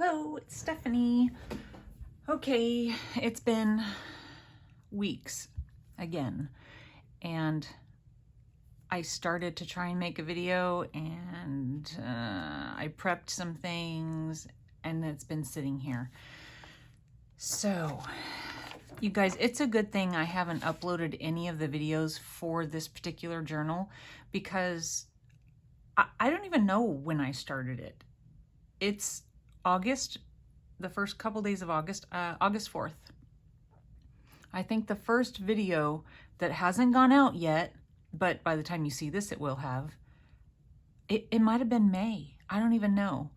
Hello, it's Stephanie. Okay, it's been weeks again, and I started to try and make a video, and I prepped some things, and it's been sitting here. So, you guys, it's a good thing I haven't uploaded any of the videos for this particular journal, because I don't even know when I started it. It's August, the first couple days of August, August 4th. I think the first video that hasn't gone out yet, but by the time you see this, it will have. It might have been May. I don't even know.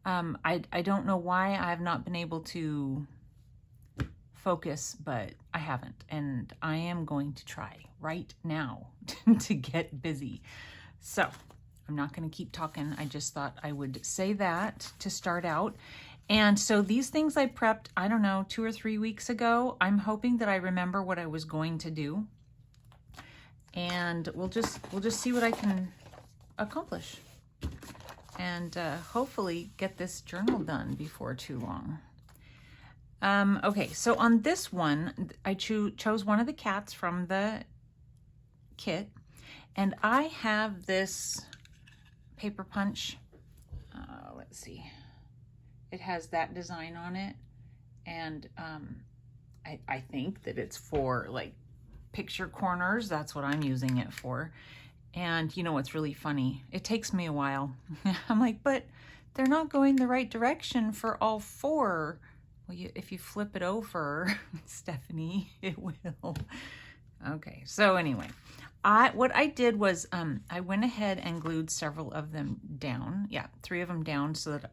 I don't know why I have not been able to focus, but I haven't. And I am going to try right now to get busy. So I'm not going to keep talking. I just thought I would say that to start out. And so these things I prepped, I don't know, 2 or 3 weeks ago. I'm hoping that I remember what I was going to do. And we'll just see what I can accomplish. And hopefully get this journal done before too long. Okay, so on this one, I chose one of the cats from the kit. And I have this paper punch. Let's see. It has that design on it. And I think that it's for like picture corners. That's what I'm using it for. And you know what's really funny? It takes me a while. I'm like, but they're not going the right direction for all 4. Well, if you flip it over, Stephanie, it will. Okay, so anyway, what I did was I went ahead and glued several of them down. Yeah, 3 of them down so that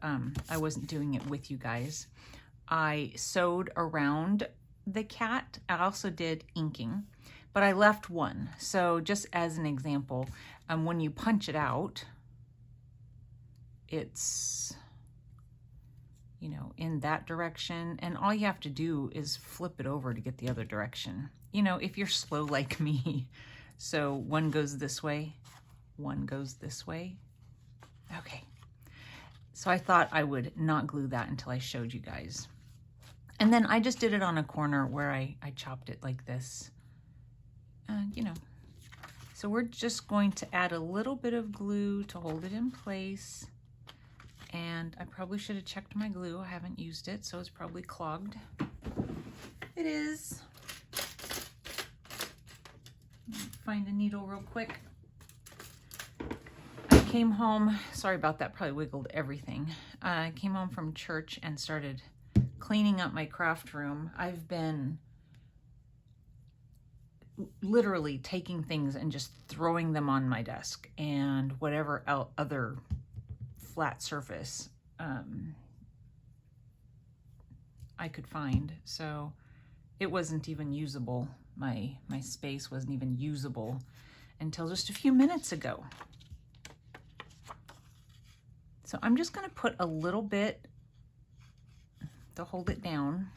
I wasn't doing it with you guys. I sewed around the cat. I also did inking, but I left one. So just as an example, when you punch it out, it's, you know, in that direction, and all you have to do is flip it over to get the other direction. You know, if you're slow like me. So one goes this way, one goes this way. Okay. So I thought I would not glue that until I showed you guys. And then I just did it on a corner where I chopped it like this. You know. So we're just going to add a little bit of glue to hold it in place. And I probably should have checked my glue. I haven't used it, so it's probably clogged. It is. Find a needle real quick. I came home, sorry about that, probably wiggled everything. I came home from church and started cleaning up my craft room. I've been literally taking things and just throwing them on my desk and whatever other flat surface I could find. So it wasn't even usable. My space wasn't even usable until just a few minutes ago. So I'm just going to put a little bit to hold it down,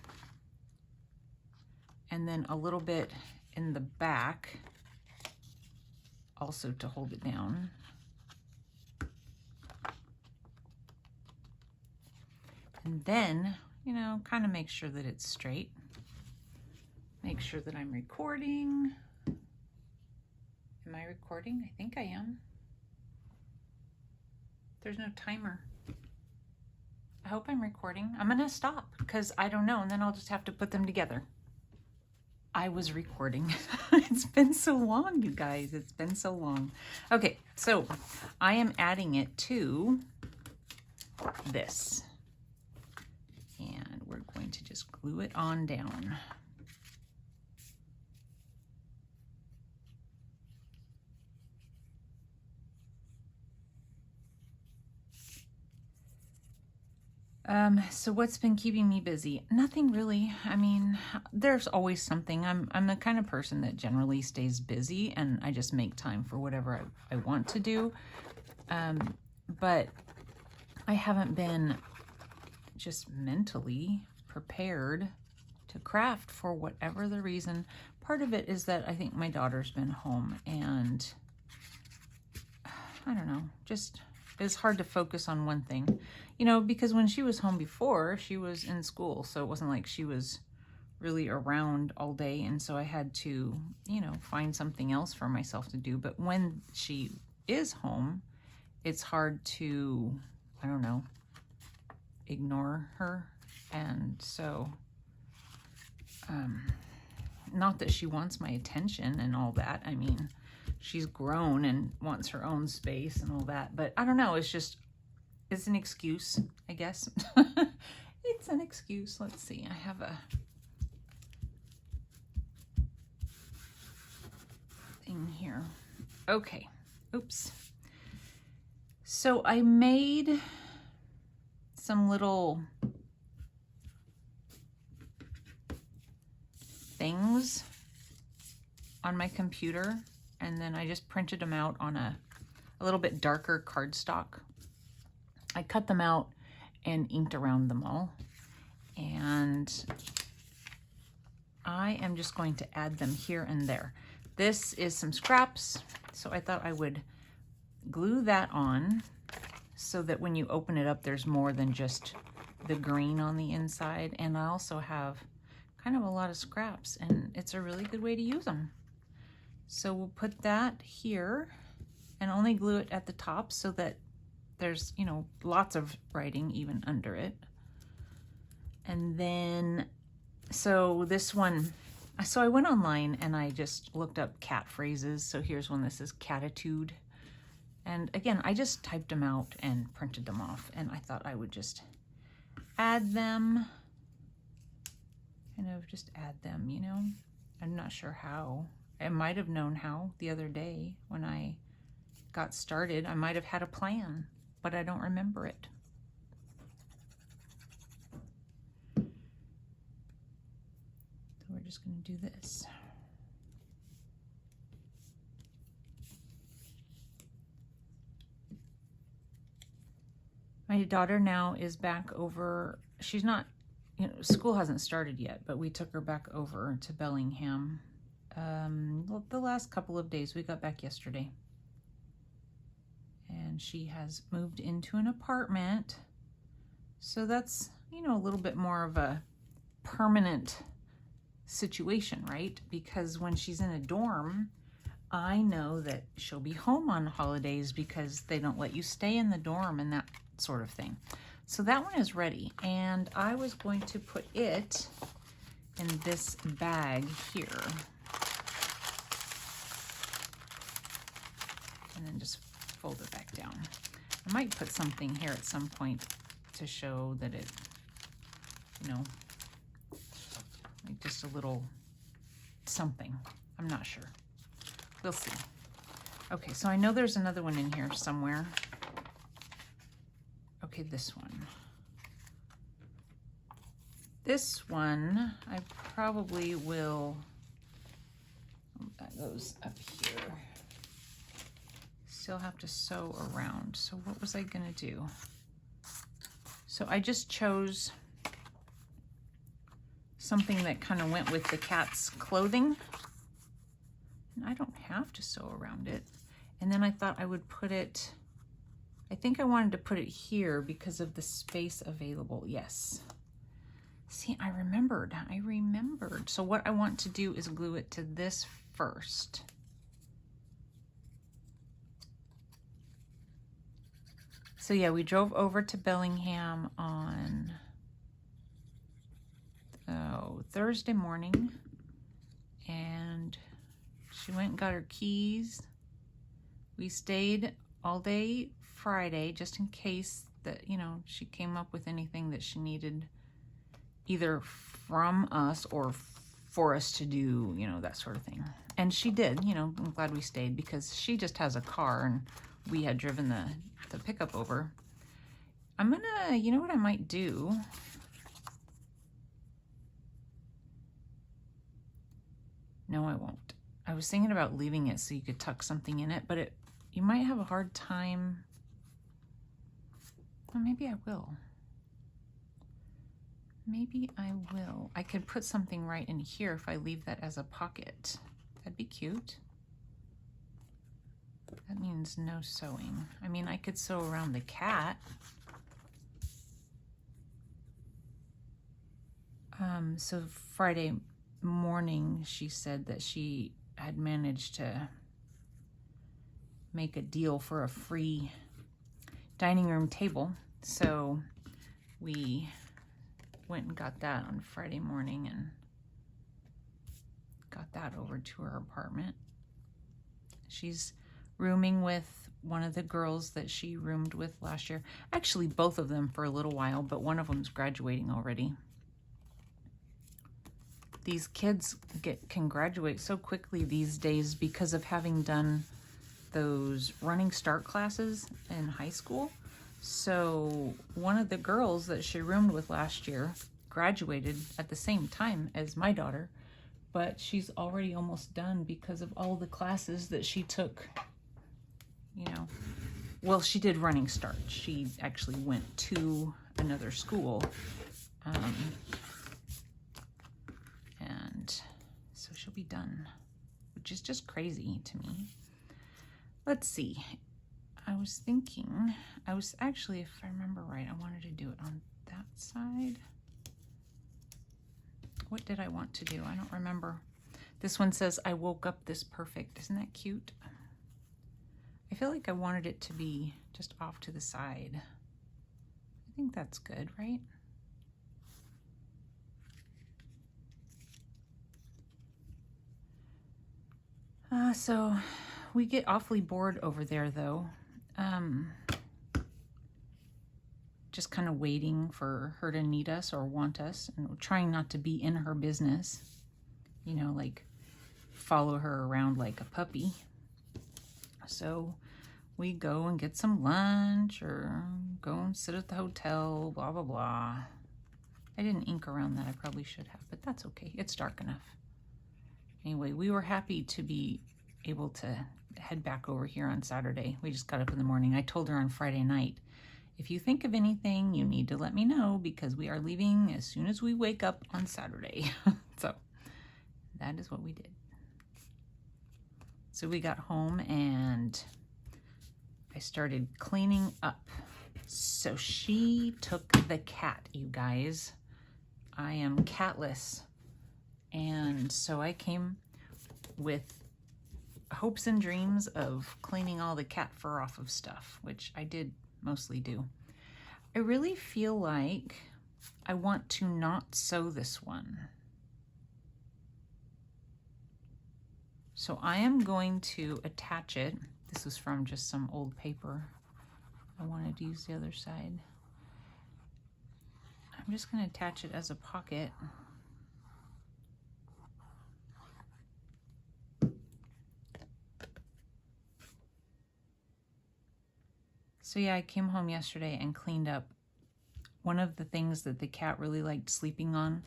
and then a little bit in the back also to hold it down. And then, you know, kind of make sure that it's straight. Make sure that I'm recording. Am I recording? I think I am. There's no timer. I hope I'm recording. I'm gonna stop because I don't know, and then I'll just have to put them together. I was recording. It's been so long, you guys. It's been so long. Okay, so I am adding it to this. And we're going to just glue it on down. So what's been keeping me busy? Nothing really. I mean, there's always something. I'm the kind of person that generally stays busy, and I just make time for whatever I want to do. But I haven't been just mentally prepared to craft for whatever the reason. Part of it is that I think my daughter's been home, and I don't know, just it's hard to focus on one thing, you know, because when she was home before, she was in school, so it wasn't like she was really around all day, and so I had to, you know, find something else for myself to do. But when she is home, it's hard to, I don't know, ignore her. And so not that she wants my attention and all that. I mean, she's grown and wants her own space and all that, but I don't know, it's just, it's an excuse, I guess. It's an excuse. Let's see, I have a thing here. Okay, oops. So I made some little things on my computer, and then I just printed them out on a little bit darker cardstock. I cut them out and inked around them all, and I am just going to add them here and there. This is some scraps, so I thought I would glue that on so that when you open it up, there's more than just the green on the inside. And I also have kind of a lot of scraps, and it's a really good way to use them. So we'll put that here and only glue it at the top so that there's, you know, lots of writing even under it. And then, so this one, so I went online and I just looked up cat phrases. So here's one that says catitude. And again, I just typed them out and printed them off, and I thought I would just add them. Kind of just add them, you know. I'm not sure how. I might have known how the other day when I got started. I might have had a plan, but I don't remember it. So we're just going to do this. My daughter now is back over. She's not, you know, school hasn't started yet, but we took her back over to Bellingham. The last couple of days, we got back yesterday. And she has moved into an apartment. So that's, you know, a little bit more of a permanent situation, right? Because when she's in a dorm, I know that she'll be home on holidays because they don't let you stay in the dorm and that sort of thing. So that one is ready, and I was going to put it in this bag here. And then just fold it back down. I might put something here at some point to show that it, you know, like just a little something. I'm not sure. We'll see. Okay, so I know there's another one in here somewhere. Okay, this one. This one, I probably will, that goes up here. Still have to sew around. So what was I gonna do? So I just chose something that kind of went with the cat's clothing. And I don't have to sew around it. And then I thought I would put it, I think I wanted to put it here because of the space available. Yes. See, I remembered. So what I want to do is glue it to this first. So yeah, we drove over to Bellingham on Thursday morning, and she went and got her keys. We stayed all day Friday just in case that, you know, she came up with anything that she needed either from us or for us to do, you know, that sort of thing. And she did, you know. I'm glad we stayed because she just has a car and we had driven the pickup over. I'm gonna, you know what I might do? No, I won't. I was thinking about leaving it so you could tuck something in it, but you might have a hard time. Well, maybe I will. Maybe I will. I could put something right in here if I leave that as a pocket. That'd be cute. That means no sewing. I mean, I could sew around the cat. So Friday morning, she said that she had managed to make a deal for a free dining room table. So we went and got that on Friday morning and got that over to her apartment. She's rooming with one of the girls that she roomed with last year. Actually, both of them for a little while, but one of them's graduating already. These kids can graduate so quickly these days because of having done those running start classes in high school. So one of the girls that she roomed with last year graduated at the same time as my daughter, but she's already almost done because of all the classes that she took, you know. Well, she did running start. She actually went to another school. And so she'll be done, which is just crazy to me. Let's see. I was thinking, actually, if I remember right, I wanted to do it on that side. What did I want to do? I don't remember. This one says, I woke up this perfect. Isn't that cute? I feel like I wanted it to be just off to the side. I think that's good, right? So we get awfully bored over there though. Just kind of waiting for her to need us or want us, and trying not to be in her business, you know, like follow her around like a puppy. So we go and get some lunch or go and sit at the hotel, blah, blah, blah. I didn't ink around that. I probably should have, but that's okay. It's dark enough. Anyway, we were happy to be able to head back over here on Saturday. We just got up in the morning. I told her on Friday night, if you think of anything, you need to let me know because we are leaving as soon as we wake up on Saturday. So that is what we did. So we got home and I started cleaning up. So she took the cat, you guys. I am catless. And so I came with hopes and dreams of cleaning all the cat fur off of stuff, which I did mostly do. I really feel like I want to not sew this one. So I am going to attach it. This is from just some old paper. I wanted to use the other side. I'm just going to attach it as a pocket. So yeah, I came home yesterday and cleaned up. One of the things that the cat really liked sleeping on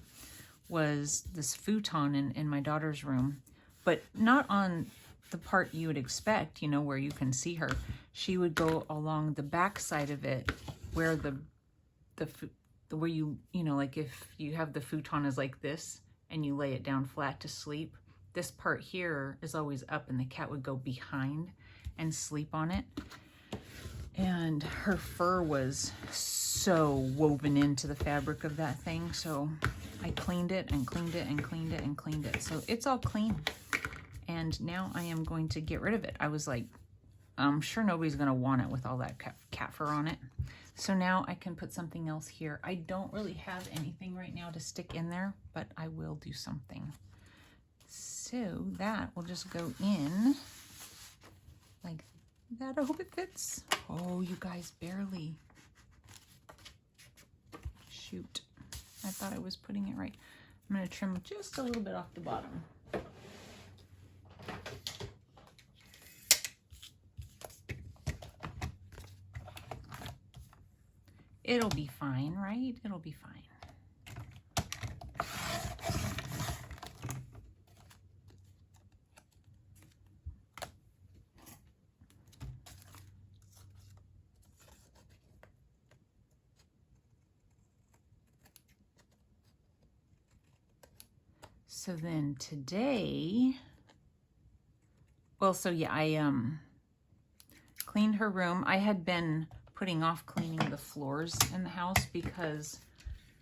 was this futon in my daughter's room, but not on the part you would expect, you know, where you can see her. She would go along the back side of it where where you know, like if you have the futon is like this and you lay it down flat to sleep, this part here is always up and the cat would go behind and sleep on it. And her fur was so woven into the fabric of that thing. So I cleaned it and cleaned it and cleaned it and cleaned it. So it's all clean. And now I am going to get rid of it. I was like, I'm sure nobody's going to want it with all that cat fur on it. So now I can put something else here. I don't really have anything right now to stick in there, but I will do something. So that will just go in like that. I hope it fits. Oh, you guys, barely. Shoot. I thought I was putting it right. I'm going to trim just a little bit off the bottom. It'll be fine, right? It'll be fine. So then today, well, so yeah, cleaned her room. I had been putting off cleaning the floors in the house because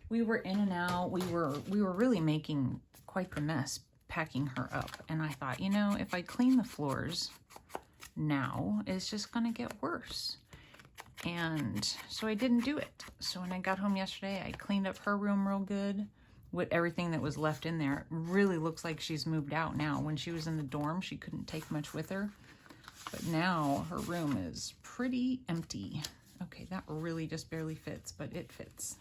we were in and out. We were really making quite the mess packing her up. And I thought, you know, if I clean the floors now, it's just going to get worse. And so I didn't do it. So when I got home yesterday, I cleaned up her room real good with everything that was left in there. It really looks like she's moved out now. When she was in the dorm, she couldn't take much with her. But now her room is pretty empty. Okay, that really just barely fits, but it fits.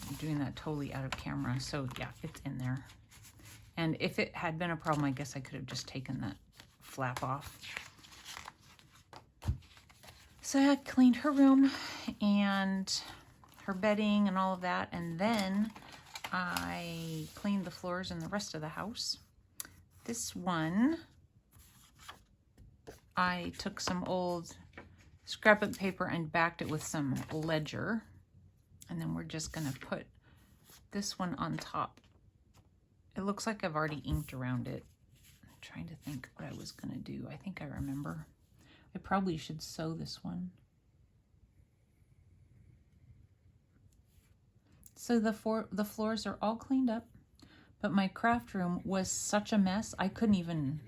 I'm doing that totally out of camera, so yeah, it's in there. And if it had been a problem, I guess I could have just taken that flap off. So I cleaned her room and her bedding and all of that, and then I cleaned the floors in the rest of the house. This one, I took some old scrapbook paper and backed it with some ledger, and then we're just gonna put this one on top. It looks like I've already inked around it. I'm trying to think what I was gonna do. I think I remember. I probably should sew this one. So the floors are all cleaned up, but my craft room was such a mess. I couldn't even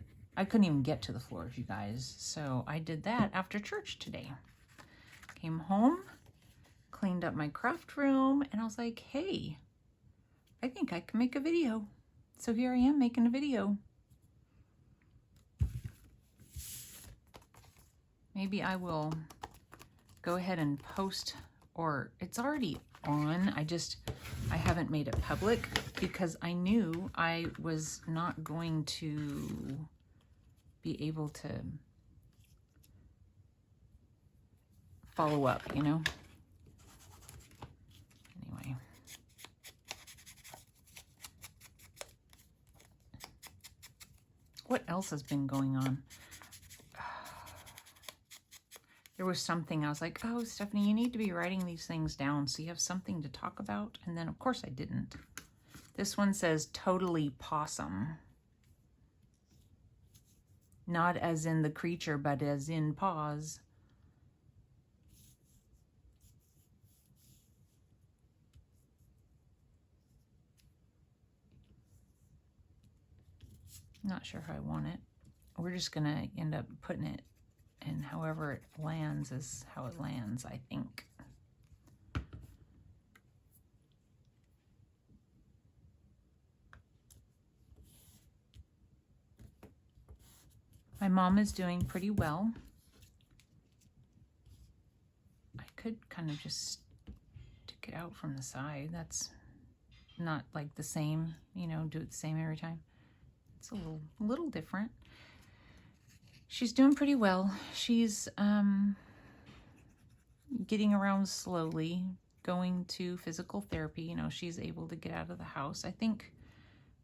get to the floors, you guys. So I did that after church today. Came home, cleaned up my craft room, and I was like, hey, I think I can make a video. So here I am making a video. Maybe I will go ahead and post, or it's already on. I haven't made it public because I knew I was not going to be able to follow up, you know? Anyway. What else has been going on? There was something I was like, oh, Stephanie, you need to be writing these things down so you have something to talk about. And then, of course, I didn't. This one says totally possum. Not as in the creature, but as in paws. Not sure how I want it. We're just going to end up putting it, and however it lands is how it lands, I think. My mom is doing pretty well. I could kind of just stick it out from the side. That's not like the same, you know, do it the same every time. It's a little different. She's doing pretty well. She's getting around slowly, going to physical therapy. You know, she's able to get out of the house. I think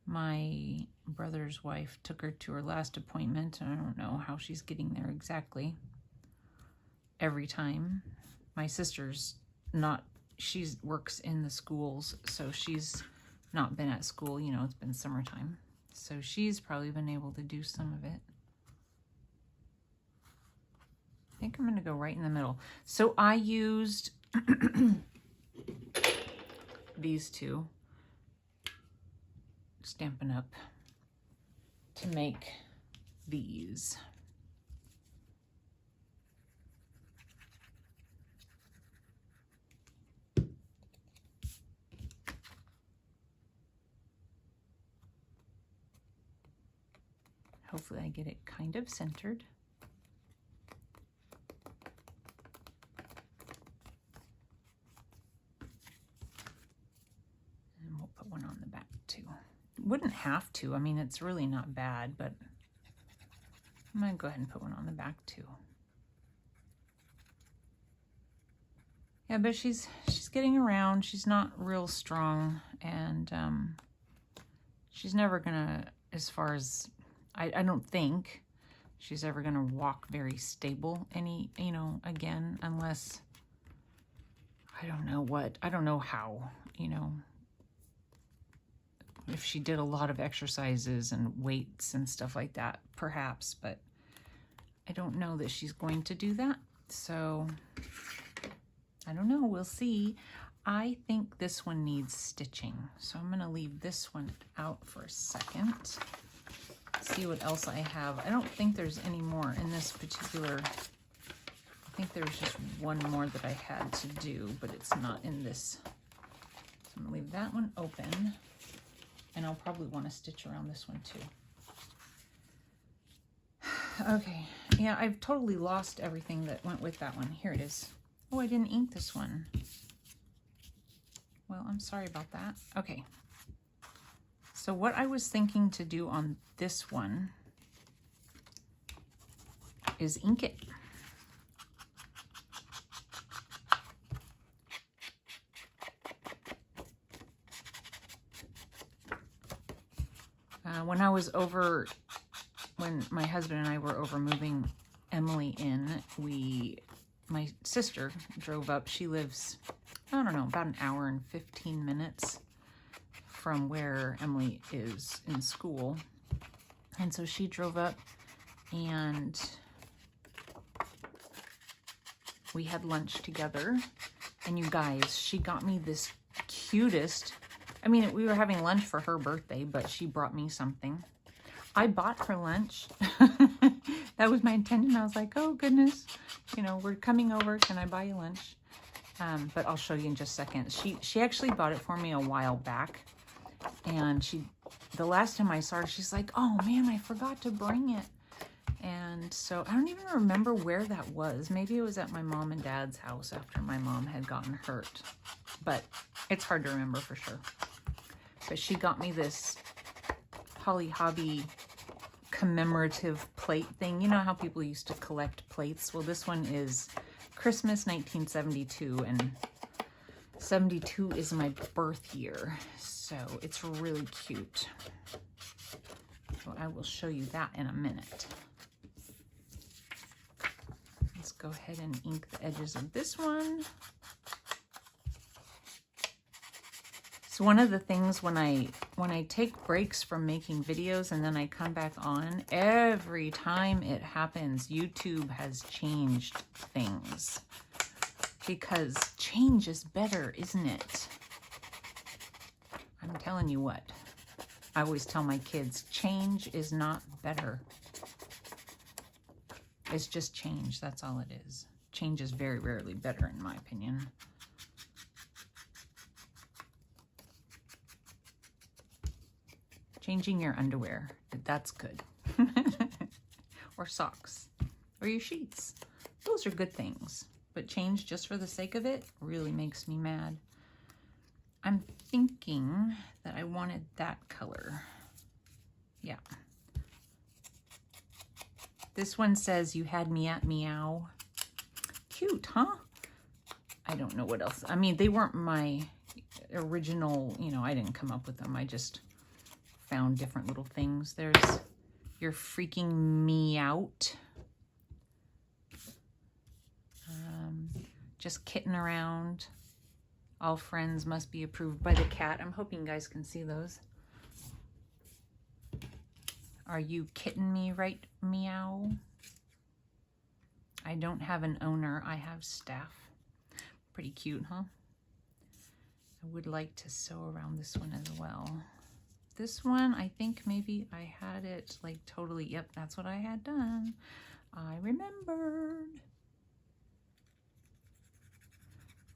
my brother's wife took her to her last appointment. I don't know how she's getting there exactly every time. My sister's not, she works in the schools, so she's not been at school. You know, it's been summertime. So she's probably been able to do some of it. I think I'm going to go right in the middle. So I used these two, Stampin' Up, to make these. Hopefully I get it kind of centered. And we'll put one on the back too. Wouldn't have to. I mean, it's really not bad, but I'm going to go ahead and put one on the back too. Yeah, but she's getting around. She's not real strong, and she's never gonna, as far as I don't think she's ever gonna walk very stable again, unless I don't know how, if she did a lot of exercises and weights and stuff like that, perhaps, but I don't know that she's going to do that. So I don't know, we'll see. I think this one needs stitching, so I'm gonna leave this one out for a second. See what else I have. I don't think there's any more in this particular, I think there's just one more that I had to do, but it's not in this. So I'm gonna leave that one open, and I'll probably want to stitch around this one too. Okay, yeah, I've totally lost everything that went with that one. Here it is. Oh, I didn't ink this one. Well, I'm sorry about that. Okay. So what I was thinking to do on this one is ink it. When my husband and I were over moving Emily in, my sister drove up. She lives, I don't know, about an hour and 15 minutes from where Emily is in school. And so she drove up and we had lunch together. And you guys, she got me this cutest, I mean, we were having lunch for her birthday, but she brought me something. I bought her lunch. That was my intention. I was like, oh goodness, you know, we're coming over. Can I buy you lunch? But I'll show you in just a second. She actually bought it for me a while back. And the last time I saw her, she's like, oh man, I forgot to bring it. And so I don't even remember where that was. Maybe it was at my mom and dad's house after my mom had gotten hurt. But it's hard to remember for sure. But she got me this Holly Hobby commemorative plate thing. You know how people used to collect plates? Well, this one is Christmas 1972, and 72 is my birth year. So it's really cute. So I will show you that in a minute. Let's go ahead and ink the edges of this one. So one of the things when I take breaks from making videos and then I come back on, every time it happens, YouTube has changed things. Because change is better, isn't it? I'm telling you what. I always tell my kids, change is not better. It's just change, that's all it is. Change is very rarely better in my opinion. Changing your underwear, that's good. Or socks, or your sheets. Those are good things. But change just for the sake of it really makes me mad. I'm thinking that I wanted that color. Yeah. This one says, you had me at meow. Cute, huh? I don't know what else. I mean, they weren't my original, you know, I didn't come up with them. I just found different little things. There's You're Freaking Me Out. Just Kitten Around. All Friends Must Be Approved by the Cat. I'm hoping you guys can see those. Are You Kitten Me Right, Meow? I don't have an owner, I have staff. Pretty cute, huh? I would like to sew around this one as well. This one, I think maybe I had it like totally, yep, that's what I had done. I remembered.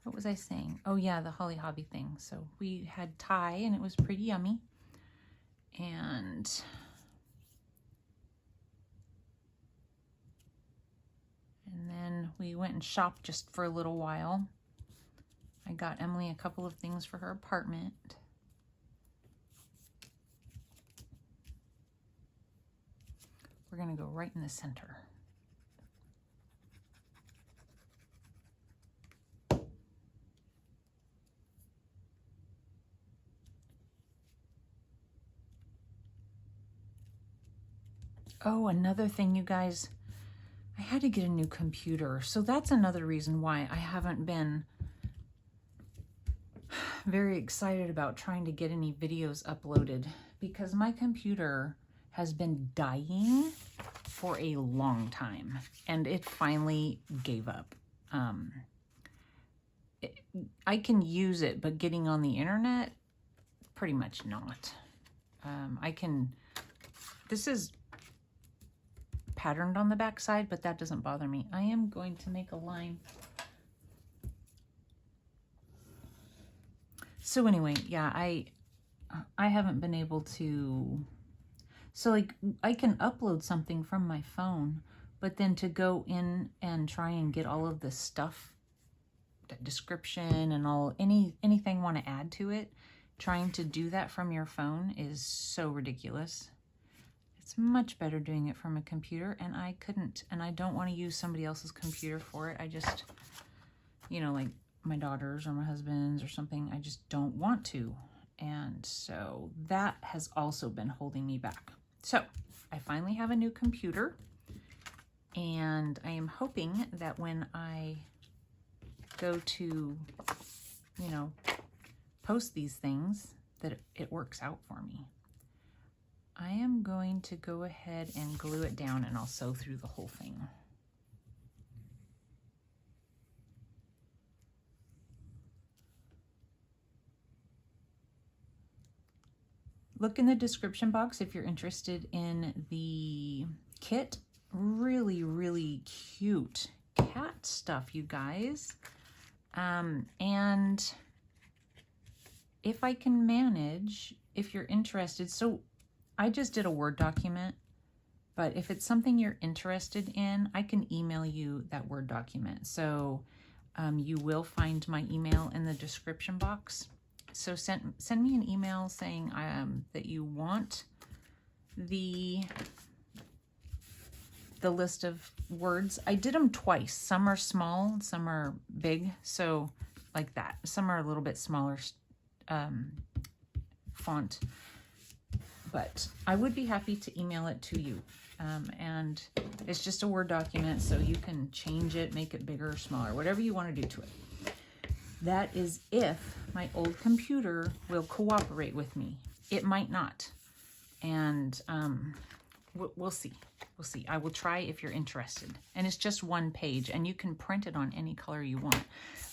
What was I saying? Oh yeah, the Holly Hobby thing. So we had Thai and it was pretty yummy. And then we went and shopped just for a little while. I got Emily a couple of things for her apartment. We're gonna go right in the center. Oh, another thing, you guys, I had to get a new computer. So that's another reason why I haven't been very excited about trying to get any videos uploaded because my computer has been dying for a long time and it finally gave up. I can use it, but getting on the internet, pretty much not. This is patterned on the back side, but that doesn't bother me. I am going to make a line. So anyway, yeah, I haven't been able to, so like I can upload something from my phone, but then to go in and try and get all of this stuff, the description and anything want to add to it, trying to do that from your phone is so ridiculous. It's much better doing it from a computer, and I couldn't, and I don't want to use somebody else's computer for it. I just, you know, like my daughter's or my husband's or something, I just don't want to. And so that has also been holding me back. So I finally have a new computer, and I am hoping that when I go to, you know, post these things, that it works out for me. I am going to go ahead and glue it down, and I'll sew through the whole thing. Look in the description box if you're interested in the kit. Really, really cute cat stuff, you guys. And if I can manage, if you're interested, so I just did a Word document, but if it's something you're interested in, I can email you that Word document. So you will find my email in the description box. So send me an email saying that you want the list of words. I did them twice. Some are small, some are big. So like that. Some are a little bit smaller font. But I would be happy to email it to you. And it's just a Word document, so you can change it, make it bigger or smaller, whatever you want to do to it. That is if my old computer will cooperate with me. It might not. And we'll see. We'll see. I will try if you're interested. And it's just one page, and you can print it on any color you want.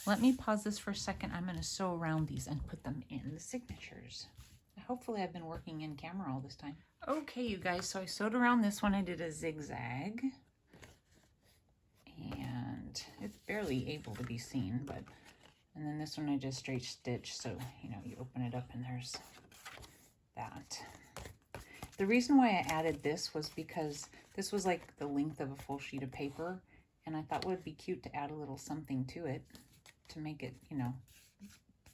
Let me pause this for a second. I'm going to sew around these and put them in the signatures. Hopefully I've been working in camera all this time. Okay, you guys, so I sewed around this one. I did a zigzag. And it's barely able to be seen, but... And then this one I just straight stitch, so, you know, you open it up and there's that. The reason why I added this was because this was like the length of a full sheet of paper, and I thought it would be cute to add a little something to it to make it, you know,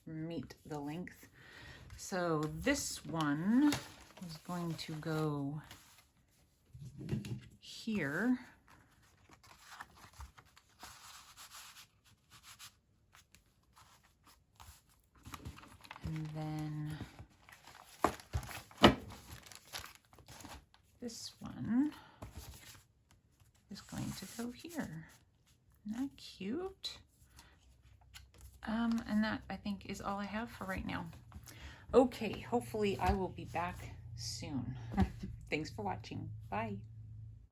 meet the length. So this one is going to go here. And then this one is going to go here. Isn't that cute? And that, I think, is all I have for right now. Okay, hopefully I will be back soon. Thanks for watching. Bye.